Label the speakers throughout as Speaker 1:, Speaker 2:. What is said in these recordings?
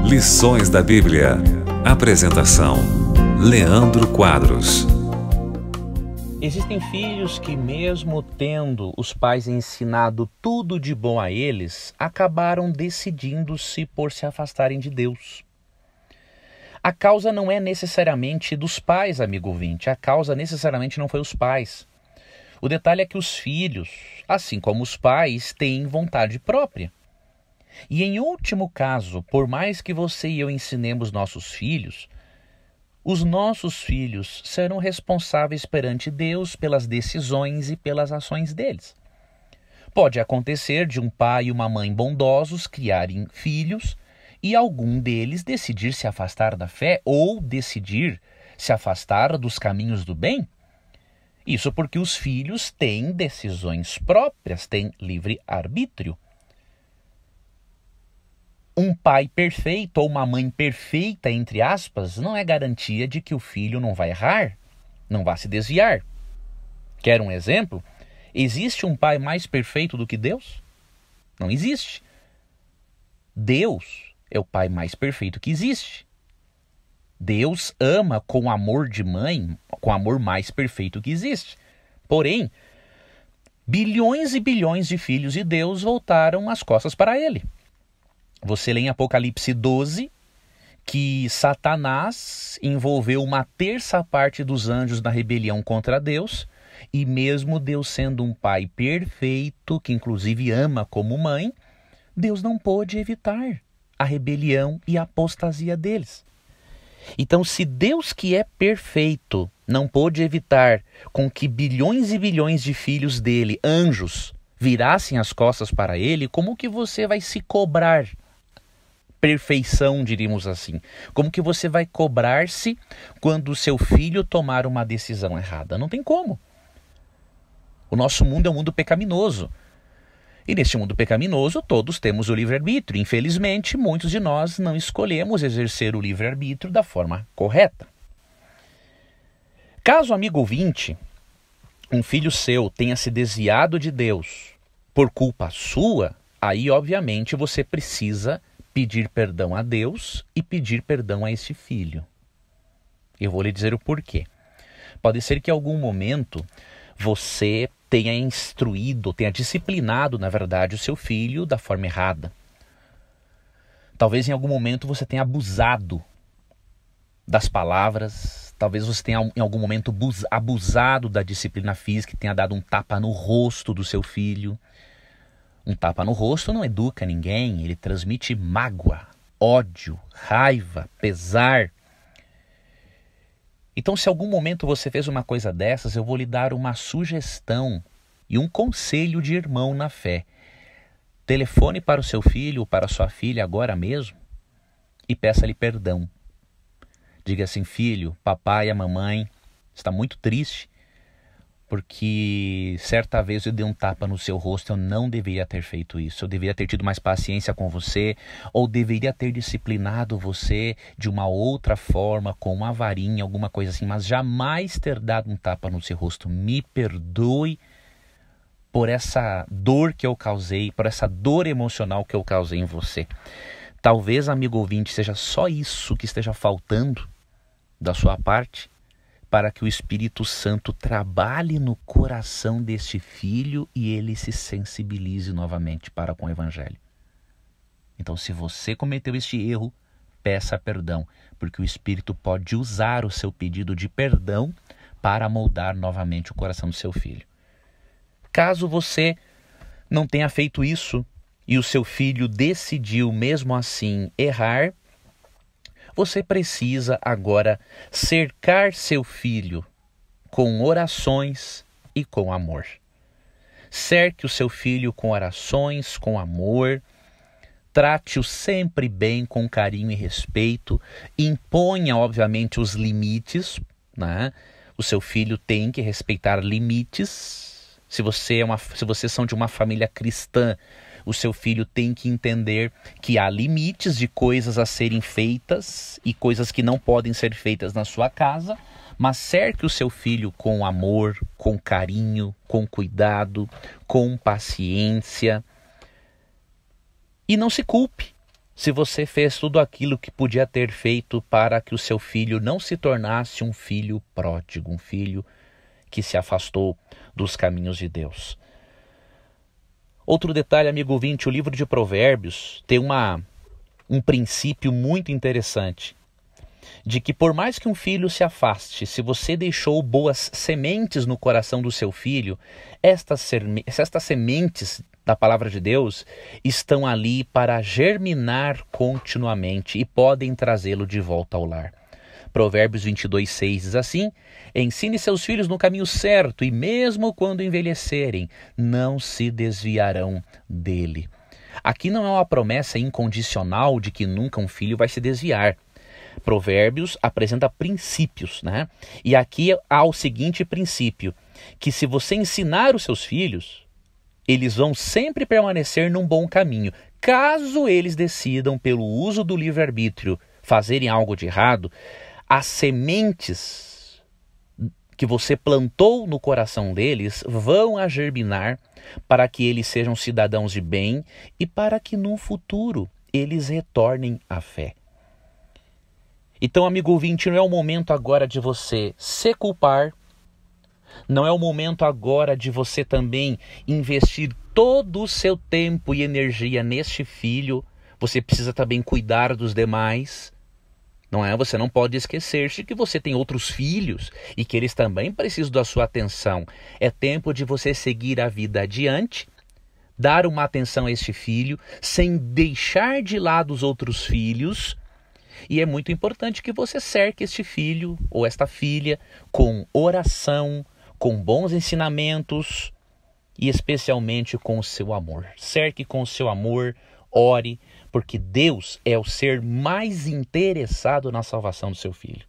Speaker 1: Lições da Bíblia. Apresentação: Leandro Quadros.
Speaker 2: Existem filhos que, mesmo tendo os pais ensinado tudo de bom a eles, acabaram decidindo-se por se afastarem de Deus. A causa não é necessariamente dos pais, amigo ouvinte. A causa necessariamente não foi os pais. O detalhe é que os filhos, assim como os pais, têm vontade própria. E em último caso, por mais que você e eu ensinemos nossos filhos, os nossos filhos serão responsáveis perante Deus pelas decisões e pelas ações deles. Pode acontecer de um pai e uma mãe bondosos criarem filhos e algum deles decidir se afastar da fé ou decidir se afastar dos caminhos do bem. Isso porque os filhos têm decisões próprias, têm livre-arbítrio. Um pai perfeito ou uma mãe perfeita, entre aspas, não é garantia de que o filho não vai errar, não vai se desviar. Quer um exemplo? Existe um pai mais perfeito do que Deus? Não existe. Deus é o pai mais perfeito que existe. Deus ama com amor de mãe, com amor mais perfeito que existe. Porém, bilhões e bilhões de filhos de Deus voltaram as costas para ele. Você lê em Apocalipse 12 que Satanás envolveu uma terça parte dos anjos na rebelião contra Deus, e mesmo Deus sendo um pai perfeito, que inclusive ama como mãe, Deus não pôde evitar a rebelião e a apostasia deles. Então, se Deus, que é perfeito, não pôde evitar com que bilhões e bilhões de filhos dele, anjos, virassem as costas para ele, como que você vai se cobrar perfeição, diríamos assim? Como que você vai cobrar-se quando o seu filho tomar uma decisão errada? Não tem como. O nosso mundo é um mundo pecaminoso. E neste mundo pecaminoso, todos temos o livre-arbítrio. Infelizmente, muitos de nós não escolhemos exercer o livre-arbítrio da forma correta. Caso, amigo ouvinte, um filho seu tenha se desviado de Deus por culpa sua, aí, obviamente, você precisa pedir perdão a Deus e pedir perdão a esse filho. Eu vou lhe dizer o porquê. Pode ser que em algum momento você tenha instruído, tenha disciplinado, na verdade, o seu filho da forma errada. Talvez em algum momento você tenha abusado das palavras, talvez você tenha em algum momento abusado da disciplina física e tenha dado um tapa no rosto do seu filho. Um tapa no rosto não educa ninguém, ele transmite mágoa, ódio, raiva, pesar. Então, se em algum momento você fez uma coisa dessas, eu vou lhe dar uma sugestão e um conselho de irmão na fé. Telefone para o seu filho ou para a sua filha agora mesmo e peça-lhe perdão. Diga assim: filho, papai e a mamãe está muito triste porque certa vez eu dei um tapa no seu rosto, eu não deveria ter feito isso. Eu deveria ter tido mais paciência com você, ou deveria ter disciplinado você de uma outra forma, com uma varinha, alguma coisa assim, mas jamais ter dado um tapa no seu rosto. Me perdoe por essa dor que eu causei, por essa dor emocional que eu causei em você. Talvez, amigo ouvinte, seja só isso que esteja faltando da sua parte, para que o Espírito Santo trabalhe no coração deste filho e ele se sensibilize novamente para com o Evangelho. Então, se você cometeu este erro, peça perdão, porque o Espírito pode usar o seu pedido de perdão para moldar novamente o coração do seu filho. Caso você não tenha feito isso e o seu filho decidiu mesmo assim errar, você precisa agora cercar seu filho com orações e com amor. Cerque o seu filho com orações, com amor. Trate-o sempre bem, com carinho e respeito. Imponha, obviamente, os limites, né? O seu filho tem que respeitar limites. Se vocês são de uma família cristã, o seu filho tem que entender que há limites de coisas a serem feitas e coisas que não podem ser feitas na sua casa, mas cerque o seu filho com amor, com carinho, com cuidado, com paciência. E não se culpe se você fez tudo aquilo que podia ter feito para que o seu filho não se tornasse um filho pródigo, um filho que se afastou dos caminhos de Deus. Outro detalhe, amigo ouvinte, o livro de Provérbios tem um princípio muito interessante, de que por mais que um filho se afaste, se você deixou boas sementes no coração do seu filho, estas sementes da palavra de Deus estão ali para germinar continuamente e podem trazê-lo de volta ao lar. Provérbios 22:6 diz assim: ensine seus filhos no caminho certo e mesmo quando envelhecerem, não se desviarão dele. Aqui não é uma promessa incondicional de que nunca um filho vai se desviar. Provérbios apresenta princípios, né? E aqui há o seguinte princípio, que se você ensinar os seus filhos, eles vão sempre permanecer num bom caminho. Caso eles decidam, pelo uso do livre-arbítrio, fazerem algo de errado, as sementes que você plantou no coração deles vão a germinar para que eles sejam cidadãos de bem e para que no futuro eles retornem à fé. Então, amigo ouvinte, não é o momento agora de você se culpar, não é o momento agora de você também investir todo o seu tempo e energia neste filho. Você precisa também cuidar dos demais, não é? Você não pode esquecer-se que você tem outros filhos e que eles também precisam da sua atenção. É tempo de você seguir a vida adiante, dar uma atenção a este filho, sem deixar de lado os outros filhos. E é muito importante que você cerque este filho ou esta filha com oração, com bons ensinamentos e especialmente com o seu amor. Cerque com o seu amor, ore, porque Deus é o ser mais interessado na salvação do seu filho.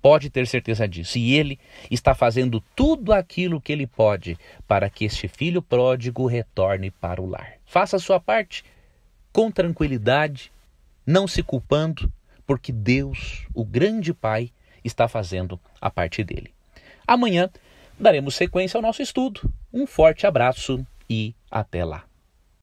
Speaker 2: Pode ter certeza disso. E Ele está fazendo tudo aquilo que Ele pode para que este filho pródigo retorne para o lar. Faça a sua parte com tranquilidade, não se culpando, porque Deus, o grande Pai, está fazendo a parte dele. Amanhã daremos sequência ao nosso estudo. Um forte abraço e até lá.